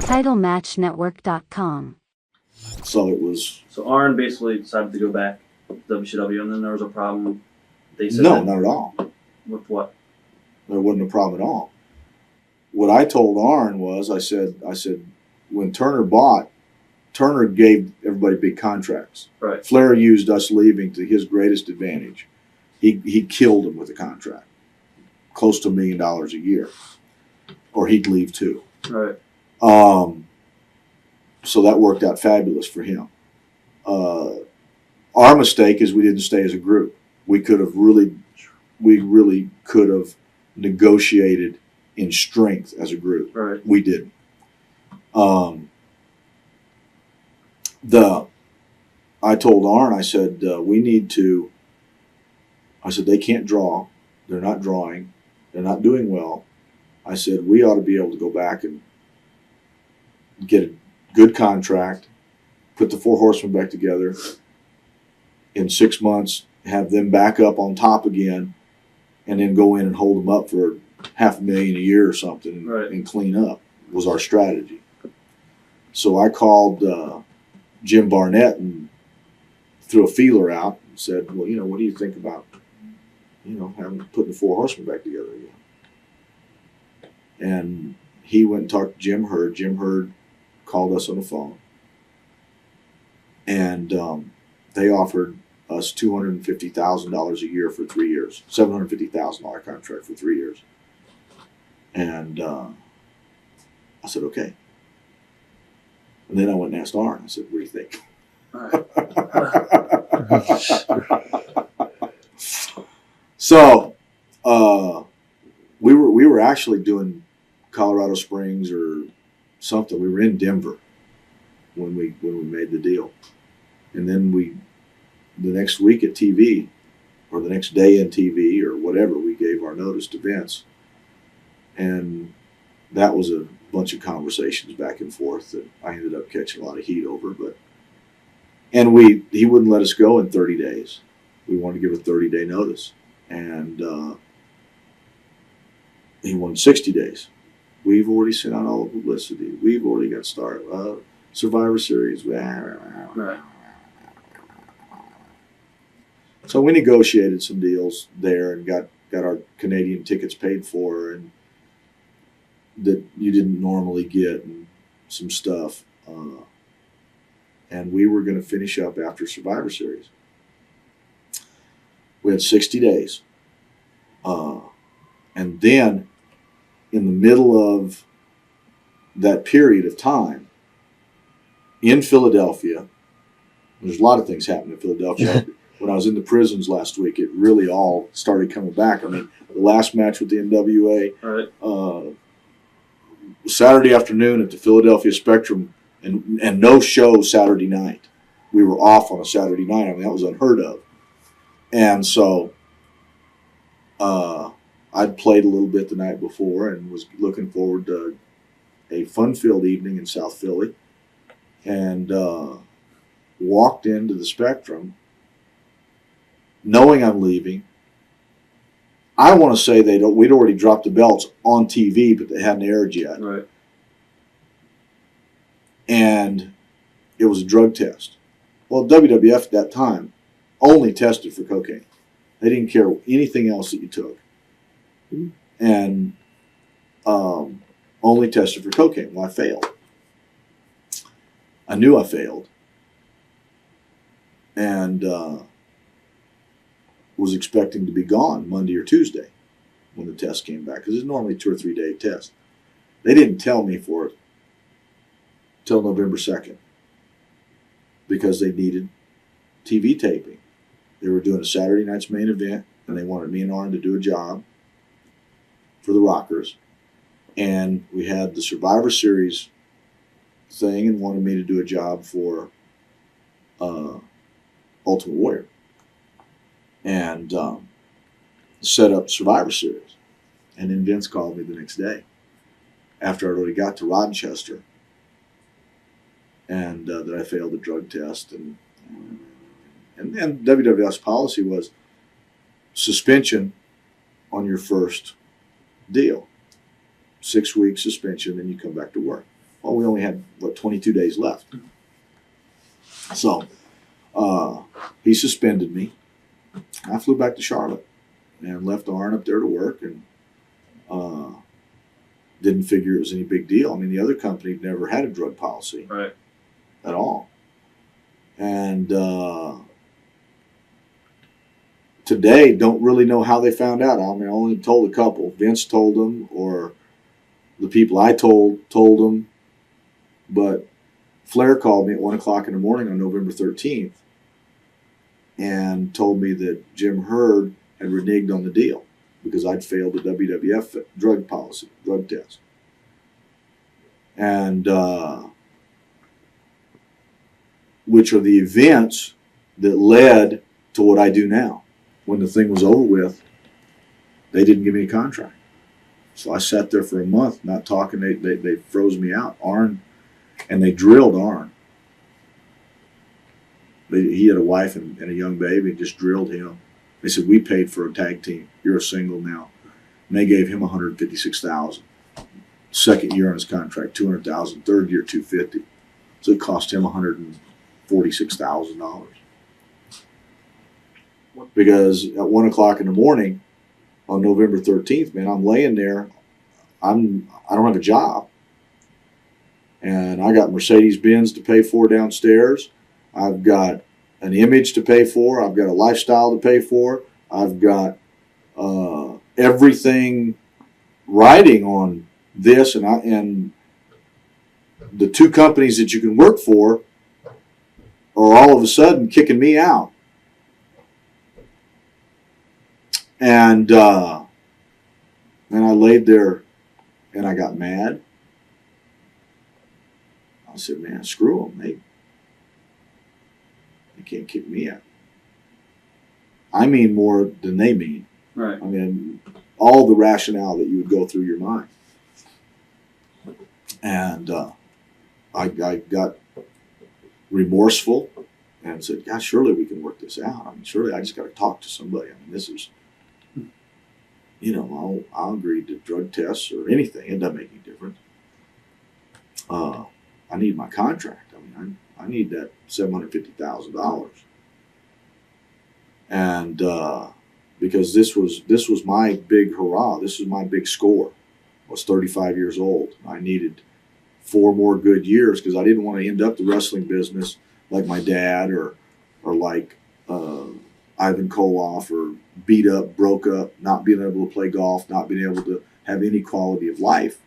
TitleMatchNetwork.com. So it was. So Arn basically decided to go back to WCW, and then there was a problem. They said No, not at all. With what? There wasn't a problem at all. What I told Arn was, I said, when Turner bought, Turner gave everybody big contracts. Right. Flair used us leaving to his greatest advantage. He killed him with a contract, close to $1 million a year, or he'd leave too. Right. So that worked out fabulous for him. Our mistake is we didn't stay as a group. We really could have negotiated in strength as a group. Right. We didn't. I told Arn, I said, they can't draw. They're not drawing. They're not doing well. I said, we ought to be able to go back and get a good contract, put the Four Horsemen back together. In 6 months, have them back up on top again, and then go in and hold them up for $500,000 a year or something, right, and clean up, was our strategy. So I called Jim Barnett and threw a feeler out and said, well, what do you think about, putting the Four Horsemen back together again? And he went and talked to Jim Hurd. Jim Hurd called us on the phone, and they offered us $250,000 a year for 3 years, $750,000 contract for 3 years. And I said, okay. And then I went and asked Arn. I said, what do you think? So we were actually doing Colorado Springs or something. We were in Denver when we made the deal, and then the next week at TV, or the next day in TV, or whatever, we gave our notice to Vince, and that was a bunch of conversations back and forth that I ended up catching a lot of heat over. And he wouldn't let us go in 30 days. We wanted to give a 30-day notice, and he wanted 60 days. We've already sent out all the publicity. We've already got started. Survivor Series. Right. So we negotiated some deals there and got our Canadian tickets paid for, and that you didn't normally get, and some stuff. And we were going to finish up after Survivor Series. We had 60 days. And then in the middle of that period of time, in Philadelphia, there's a lot of things happening in Philadelphia. When I was in the prisons last week, it really all started coming back. I mean, the last match with the NWA, right, Saturday afternoon at the Philadelphia Spectrum, and no show Saturday night. We were off on a Saturday night. I mean, that was unheard of. And so I'd played a little bit the night before and was looking forward to a fun-filled evening in South Philly, and walked into the Spectrum knowing I'm leaving. I want to say we'd already dropped the belts on TV, but they hadn't aired yet. right. And it was a drug test. Well, WWF at that time only tested for cocaine. They didn't care anything else that you took. And only tested for cocaine. Well, I failed. I knew I failed. And was expecting to be gone Monday or Tuesday when the test came back, because it's normally a 2 or 3 day test. They didn't tell me for it till November 2nd because they needed TV taping. They were doing a Saturday night's main event, and they wanted me and Arn to do a job for the Rockers. And we had the Survivor Series thing and wanted me to do a job for Ultimate Warrior. And set up Survivor Series. And then Vince called me the next day after I'd already got to Rochester, and that I failed the drug test. And then WWF's policy was suspension on your first deal. 6 weeks suspension, then you come back to work. Well, we only had, 22 days left. So he suspended me. I flew back to Charlotte and left Arn up there to work, and didn't figure it was any big deal. I mean, the other company never had a drug policy Right. at all. And today, don't really know how they found out. I mean, I only told a couple. Vince told them, or the people I told them. But Flair called me at 1 o'clock in the morning on November 13th and told me that Jim Hurd had reneged on the deal because I'd failed the WWF drug test. And which are the events that led to what I do now. When the thing was over with, they didn't give me a contract. So I sat there for a month not talking. They froze me out. Arn, and they drilled Arn. He had a wife and a young baby, and just drilled him. They said, we paid for a tag team. You're a single now. And they gave him $156,000. Second year on his contract, $200,000. Third year, $250,000. So it cost him $146,000. Because at 1 o'clock in the morning on November 13th, man, I'm laying there. I don't have a job. And I got Mercedes-Benz to pay for downstairs. I've got an image to pay for. I've got a lifestyle to pay for. I've got everything riding on this. And the two companies that you can work for are all of a sudden kicking me out. And I laid there and I got mad. I said, man, screw them. They can't kick me out. I mean more than they mean. Right. I mean, all the rationale that you would go through your mind. And I got remorseful and said, God, surely we can work this out. I mean, surely I just got to talk to somebody. I mean, this is, I'll agree to drug tests or anything. It doesn't make any difference. I need my contract. I mean, I need that $750,000. And because this was my big hurrah. This was my big score. I was 35 years old. I needed 4 more good years because I didn't want to end up the wrestling business like my dad or like Ivan Koloff, or beat up, broke up, not being able to play golf, not being able to have any quality of life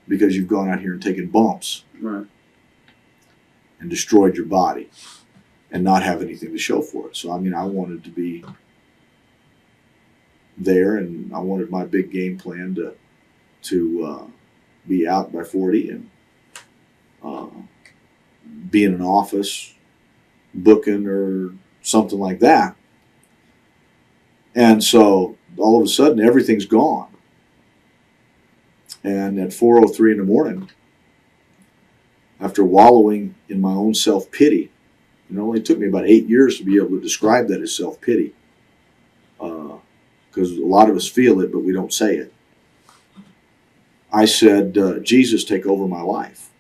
because you've gone out here and taken bumps. Right. And destroyed your body and not have anything to show for it. So, I mean, I wanted to be there, and I wanted my big game plan to be out by 40 and be in an office booking or something like that. And so all of a sudden everything's gone. And at 4:03 in the morning, after wallowing in my own self-pity, it only took me about 8 years to be able to describe that as self-pity. Because a lot of us feel it, but we don't say it. I said, Jesus, take over my life.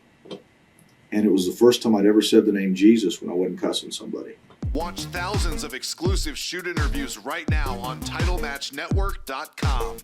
And it was the first time I'd ever said the name Jesus when I wasn't cussing somebody. Watch thousands of exclusive shoot interviews right now on TitleMatchNetwork.com.